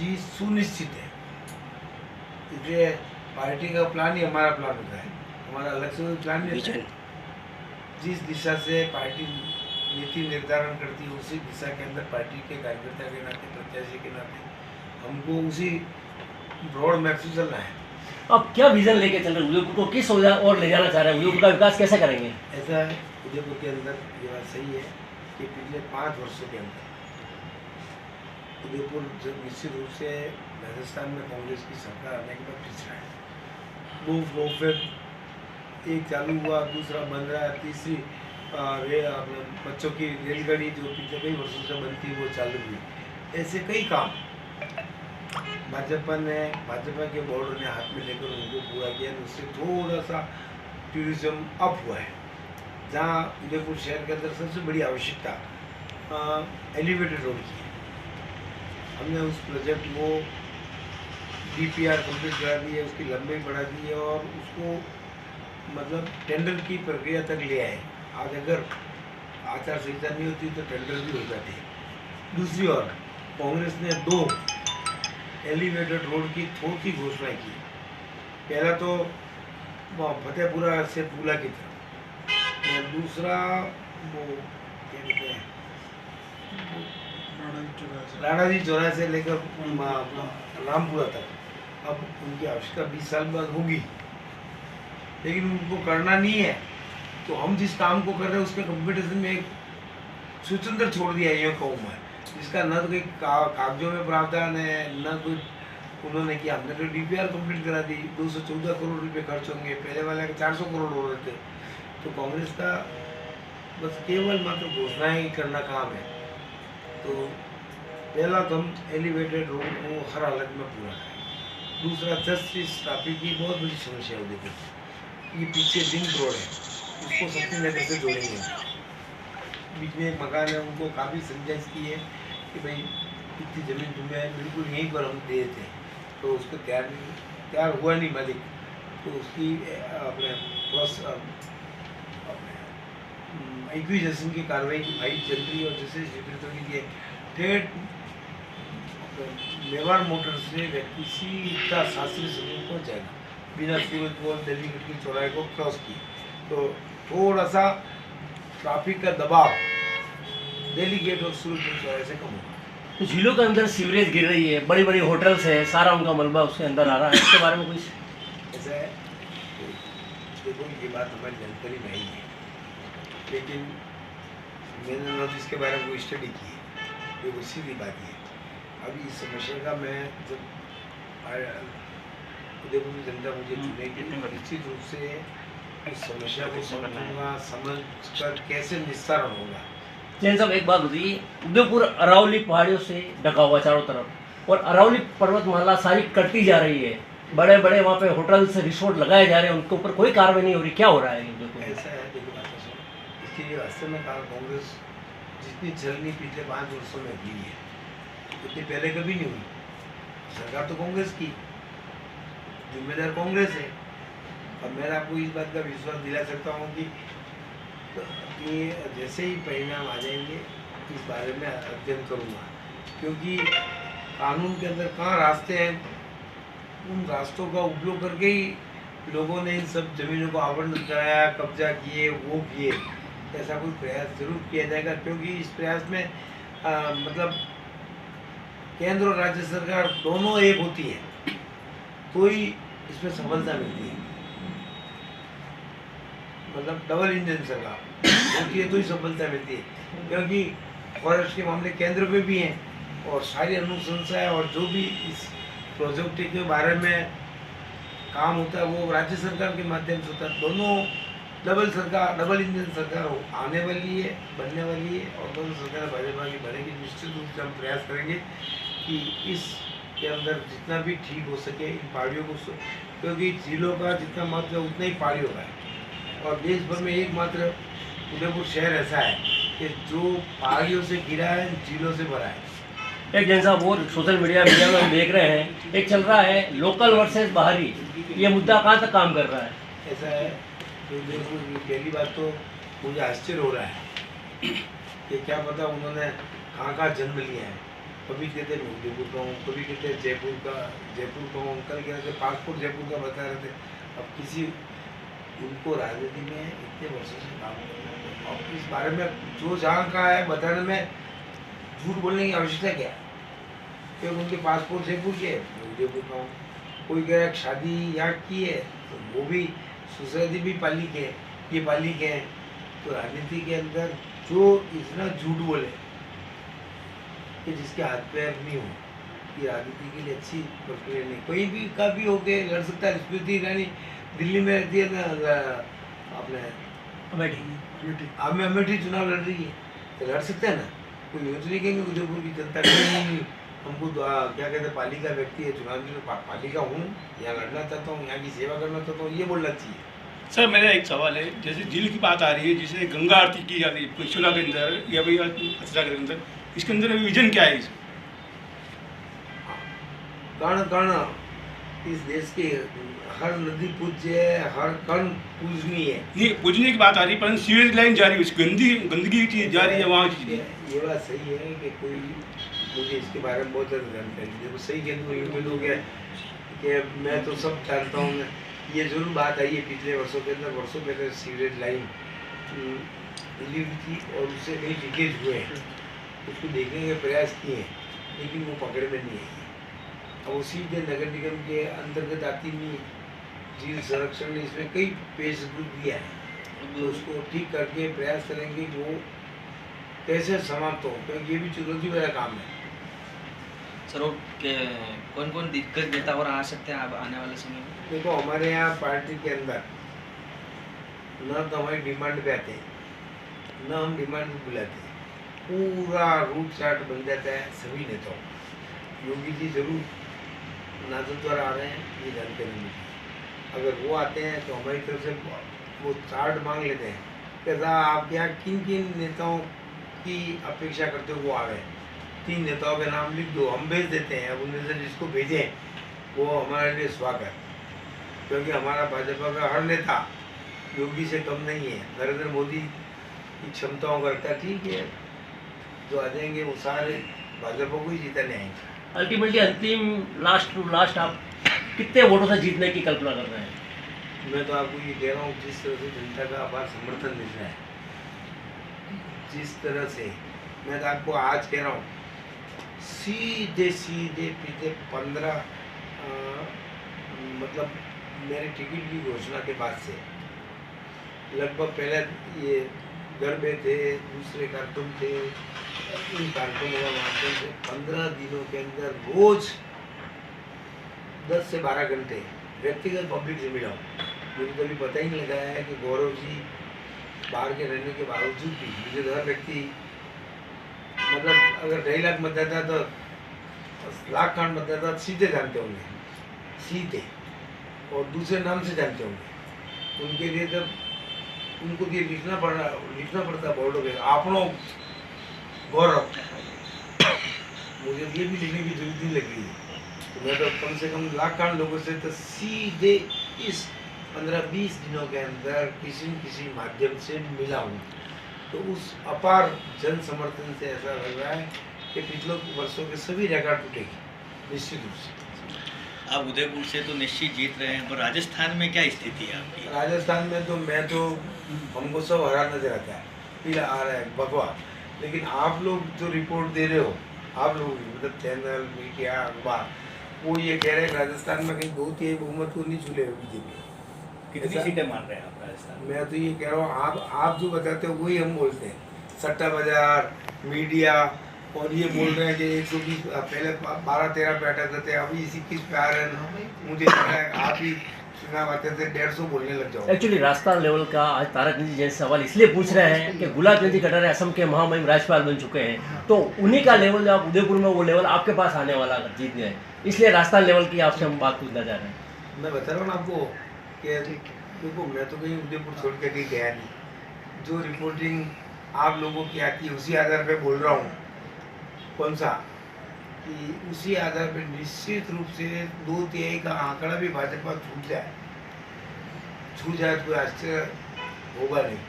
जीत सुनिश्चित है। इसलिए पार्टी का प्लान ही हमारा प्लान होता है, हमारा अलग से कोई प्लान नहीं होता है। जिस दिशा से पार्टी नीति निर्धारण करती है उसी दिशा के अंदर पार्टी के कार्यकर्ता के नाते, प्रत्याशी के नाते हमको उसी ब्रॉड मैप से चलना है। अब क्या विजन लेके चल रहे हैं, उदयपुर को किस और ले जाना चाह रहे हैं, उदयपुर का विकास कैसे करेंगे? ऐसा है उदयपुर के अंदर ये बात सही है कि पिछले 5 वर्षों के अंदर उदयपुर निश्चित रूप से राजस्थान में कांग्रेस की सरकार आने के बाद पिछड़ा है। एक चालू हुआ, दूसरा बन रहा है, तीसरी बच्चों की रेलगाड़ी जो पिछले कई वर्षों से बनती वो चालू हुई। ऐसे कई काम भाजपा के बोर्ड ने हाथ में लेकर उनको पूरा किया, उससे थोड़ा सा टूरिज्म अप हुआ है। जहाँ उदयपुर शहर के अंदर सबसे बड़ी आवश्यकता एलिवेटेड रोड की है, हमने उस प्रोजेक्ट को DPR कंप्लीट करा दी है, उसकी लंबाई बढ़ा दी है और उसको मतलब टेंडर की प्रक्रिया तक ले आए। आज अगर आचार संहिता नहीं होती तो टेंडर भी हो जाते। दूसरी ओर कांग्रेस ने 2 एलिवेटेड रोड की थोड़ी घोषणा की। पहला तो फतेहपुरा से पूला की तरफ, और दूसरा वो क्या कहते हैं राणा जी चौराहे से लेकर रामपुरा तक। अब उनकी आवश्यकता 20 साल बाद होगी, लेकिन उनको करना नहीं है तो हम जिस काम को कर रहे हैं उसके कंपटीशन में एक स्वतंत्र छोड़ दिया ये कहूँ मैं, जिसका न तो कोई कागजों में प्रावधान है न कोई उन्होंने किया। हमने तो DPR कंप्लीट करा दी, 214 करोड़ रुपए खर्च होंगे, पहले वाले के 400 करोड़ हो रहे थे। तो कांग्रेस का बस केवल मात्र घोषणाएं करना काम है। तो पहला तो हम एलिवेटेड रोड को हर हालत में पूरा करें। दूसरा 10 ट्रैफिक की बहुत बड़ी समस्या है उदयपुर, ये पीछे रिंग रोड है, उसको शक्तिनगर से जोड़ेंगे। बीच में एक मकान है, उनको काफ़ी समझाइश की है कि भाई इतनी ज़मीन तुम्हें बिल्कुल यहीं पर हम दिए थे, तो उसको तैयार हुआ नहीं मालिक, तो उसकी अपने प्लस एक्विजिशन की कार्रवाई की फाइल चल रही है और जैसे सेक्रेटरी के ठेठ मेवाड़ मोटर से व्यक्ति सीधा शास्त्री सदन पहुँच जाएगा बिना सूरज पोल दिल्ली गेट की चौराहे को क्रॉस किए। तो थोड़ा सा ट्रैफिक का दबाव दिल्ली गेट और सूरज पोल चौराहे से कम होगा। तो झीलों के अंदर सीवरेज गिर रही है, बड़ी बड़ी होटल्स है, सारा उनका मलबा उसके अंदर आ रहा है, इसके बारे में कुछ ऐसा है देखो ये बात हमारी जानकारी में ही है, लेकिन मैंने न इसके बारे में कोई स्टडी की है, ये वो सीधी बात है। अभी इस समस्या का मैं जब उदयपुर की जनता मुझे चुनेगी निश्चित रूप से इस समस्या को समझूंगा, समझ कर कैसे निस्तारण होगा। जैन साहब एक बात होती है, उदयपुर अरावली पहाड़ियों से ढका हुआ चारों तरफ, और अरावली पर्वतमाला सारी कटती जा रही है, बड़े बड़े वहाँ पे होटल्स रिसोर्ट लगाए जा रहे हैं, उनके ऊपर कोई कार्रवाई नहीं हो रही, क्या हो रहा है उदयपुर? ऐसा है देखो बात सुनो, इसके लिए वास्तव में कांग्रेस जितनी चलनी पिछले 5 वर्षों में हुई है उतनी पहले कभी नहीं हुई। सरकार तो कांग्रेस की, जिम्मेदार कांग्रेस है, और मैं आपको इस बात का विश्वास दिला सकता हूँ कि जैसे ही परिणाम आ जाएंगे इस बारे में अध्ययन करूँगा, क्योंकि कानून के अंदर कहाँ रास्ते हैं, उन रास्तों का उपयोग करके ही लोगों ने इन सब जमीनों को आवंटन कराया, कब्जा किए, वो किए। ऐसा कोई प्रयास जरूर किया जाएगा, क्योंकि इस प्रयास में मतलब केंद्र और राज्य सरकार दोनों एक होती है तो ही इसमें सफलता मिलती है। मतलब डबल इंजन सरकार होती है तो ही सफलता मिलती है, क्योंकि फॉरेस्ट के मामले केंद्र पे भी हैं और सारी अनुशंसाएं और जो भी इस प्रोजेक्ट के बारे में काम होता है वो राज्य सरकार के माध्यम से होता है। दोनों डबल इंजन सरकार आने वाली है, बनने वाली है, और दोनों सरकार भाजपा की बनेगी। निश्चित रूप से हम प्रयास करेंगे कि इसके अंदर जितना भी ठीक हो सके इन पहाड़ियों को, क्योंकि झीलों का जितना महत्व है उतना ही पहाड़ियों का है, और देश भर में एकमात्र उदयपुर शहर ऐसा है कि जो पहाड़ियों से घिरा है, झीलों से भरा है। एक जैन साहब वो सोशल मीडिया में हम देख रहे हैं, एक चल रहा है लोकल वर्सेस बाहरी, ये मुद्दा कहाँ तक काम कर रहा है? ऐसा है कि पहली बात तो मुझे आश्चर्य हो रहा है कि क्या पता उन्होंने कहाँ जन्म लिया है, कभी कहते मैं उदयपुर का हूँ, कभी कहते जयपुर का हूँ, कल कह रहे थे पासपोर्ट जयपुर का बता रहे थे। अब किसी उनको राजनीति में इतने वर्षों से काम करना है, अब इस बारे में जो जहाँ का है बताने में झूठ बोलने की आवश्यकता क्या है? क्योंकि उनके पासपोर्ट जयपुर के है, मैं उदयपुर का हूँ। कोई कह रहा है शादी यहाँ की है तो वो भी ससुराली भी पाली के हैं, ये पाली के हैं। तो राजनीति के अंदर जो इतना झूठ बोले कि जिसके हाथ पैर नहीं हो, ये राजनीति के लिए अच्छी प्रक्रिया नहीं। कोई भी का भी होके लड़ सकता है। स्मृति ईरानी दिल्ली में रहती है ना, अपने अमेठी चुनाव लड़ रही है, तो लड़ सकते हैं ना। कोई यूँ नहीं कहेंगे उदयपुर की जनता नहीं हमको क्या कहते हैं पालिका व्यक्ति है, चुनाव में पालिका हूँ, यहाँ लड़ना चाहता हूँ, यहाँ की सेवा करना चाहता हूँ, ये बोलना चाहिए। सर मेरा एक सवाल है, जैसे झील की बात आ रही है, जिसे गंगा आरती की जाती है शिमला के अंदर या भाई अचरा के अंदर, इसके अंदर विजन क्या है? कर्ण इस देश के हर नदी पूज्य है, हर कर्ण पूजनीय है। नहीं पूजने की बात आ रही है, परंतु सीवेज लाइन जा रही है, गंदगी चीज जा रही है वहाँ चीज। ये बात सही है कि कोई मुझे इसके बारे में बहुत ज़्यादा जानकारी है, सही कह दूँ कि मैं तो सब जानता हूँ। ये जरूर बात आई है पिछले वर्षों के अंदर, वर्षों पहले सीवरेज लाइन हिली हुई थी और उससे कई लीकेज हुए हैं, उसको देखने के प्रयास किए हैं, लेकिन वो पकड़ में नहीं आई। अब उसी के नगर निगम के अंतर्गत आती नहीं झील संरक्षण ने इसमें कई पेश दिया है, तो उसको ठीक करके प्रयास करेंगे कि वो कैसे समाप्त हो, क्योंकि ये भी चुनौती वाला काम है। सर कौन कौन दिग्गज नेता और आ सकते हैं अब आने वाले समय में? देखो हमारे यहाँ पार्टी के अंदर न तो हमारी डिमांड पे आते हैं, न हम डिमांड पे बुलाते हैं, पूरा रूट चार्ट बन जाता है सभी नेताओं। योगी जी जरूर नाजद्वार आ रहे हैं, ये जानकारी मिली। अगर वो आते हैं तो हमारी तरफ से वो चार्ट मांग लेते हैं कि आप यहाँ किन किन नेताओं की अपेक्षा करते हो वो आ गए, 3 नेताओं के नाम लिख दो, हम भेज देते हैं। अब उनमें से जिसको भेजें वो हमारे लिए स्वागत, क्योंकि हमारा भाजपा का हर नेता योगी से कम नहीं है। नरेंद्र मोदी की क्षमताओं का रखता, ठीक है, जो आ जाएंगे वो सारे भाजपा को ही जीतने आएंगे। अल्टीमेटली अंतिम लास्ट टू लास्ट आप कितने वोटों से जीतने की कल्पना कर रहे हैं? मैं तो आपको ये कह रहा हूँ, जिस तरह से जनता का अपार समर्थन मिल रहा है, जिस तरह से मैं तो आपको आज कह रहा हूँ, सीधे पीछे 15 मतलब मेरी टिकट की घोषणा के बाद से लगभग पहले ये घर में थे, दूसरे कार्टून थे, इन कार्टूनों के माध्यम से 15 दिनों के अंदर रोज 10 से 12 घंटे व्यक्तिगत पब्लिक से मिला हूँ। मुझे कभी पता ही नहीं लगा है कि गौरव जी बाहर के रहने के बावजूद भी मुझे हर व्यक्ति, मतलब अगर 2.5 लाख मतदाता तो लाख खान मतदाता सीधे जानते होंगे, सीधे, और दूसरे नाम से जानते होंगे। उनके लिए जब उनको ये लिखना पड़ता बोर्डों पे आपनो गौरव, मुझे ये भी लिखने की जरूरत नहीं लग रही है। तो मैं तो कम से कम लाख खान लोगों से तो सीधे इस 15-20 दिनों के अंदर किसी न किसी माध्यम से मिला हूँ। तो उस अपार जन समर्थन से ऐसा लग रहा है कि पिछले वर्षों के सभी रिकॉर्ड टूटेगी निश्चित रूप से। आप उदयपुर से तो निश्चित जीत रहे हैं, पर राजस्थान में क्या स्थिति है आपकी? राजस्थान में तो हमको सब हरा नजर आता है, फिर आ रहा है बकवास। लेकिन आप लोग जो रिपोर्ट दे रहे हो, आप लोग मतलब चैनल, मीडिया, अखबार, वो ये कह रहे हैं राजस्थान में कहीं 2-3 बहुमत को नहीं झूले बीजेपी। कितनी सीटें मान रहे हैं आप राजस्थान में? मैं तो ये कह रहा हूँ, आप जो बताते हो वही हम बोलते हैं। सट्टा बाजार, मीडिया, और ये बोल रहे हैं कि 120 पहले 12-13 पे अटकते थे, अभी 21 पे आ रहे हैं। मुझे लग रहा है आप ही चुनाव आते थे 150 बोलने लग जाओ। एक्चुअली राजस्थान लेवल का आज तारक जी जैसे सवाल इसलिए पूछ रहे हैं कि गुलाब चंद जी कटारे असम के महामहिम राज्यपाल बन चुके हैं, तो उन्हीं का लेवल जो आप उदयपुर में, वो लेवल आपके पास आने वाला जीत गए, इसलिए राजस्थान लेवल की आपसे हम बात पूछना चाह रहे हैं। मैं बता रहा हूँ ना आपको कि देखो मैं तो कहीं उदयपुर छोड़ के कहीं गया नहीं। जो रिपोर्टिंग आप लोगों की आती है उसी आधार पे बोल रहा हूँ। कौन सा कि उसी आधार पे निश्चित रूप से 2/3 का आंकड़ा भी भाजपा छूट जाए तो कोई आश्चर्य होगा नहीं।